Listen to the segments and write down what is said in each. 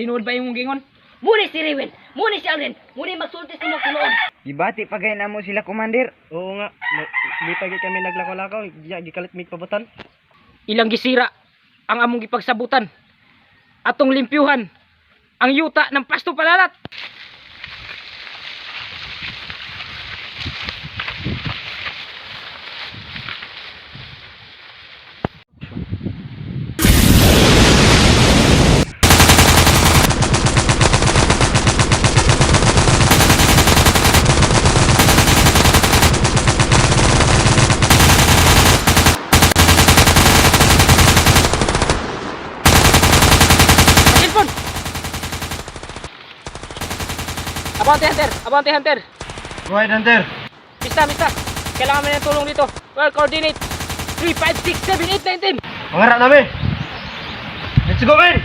Tinuod ba yung gingon? Muni si Riwen, muni si Alden, muni magsulti sa mga kunoon. Gibati pagay na mo sila, Commander. Oo nga, di pa kami naglakaw-lakaw, gikalit mig pabutan. Ilang gisira ang among gipagsabutan. Atong limpyuhan ang yuta ng pasto palalat. Cellphone! Abante Hunter! Abante Hunter! Go ahead, Hunter. Mista! Kailangan namin ng tulong dito. Well, coordinate 3, 5, 6, 7, 8, 9, 10. Pangarap namin. Let's go, men!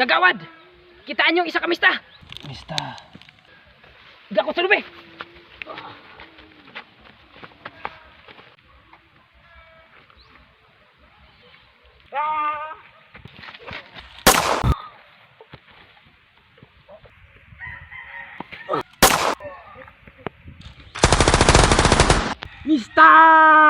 Kagawad! Kitaan yung isa kamista! Mista. Higa ko sa lubi! Mista!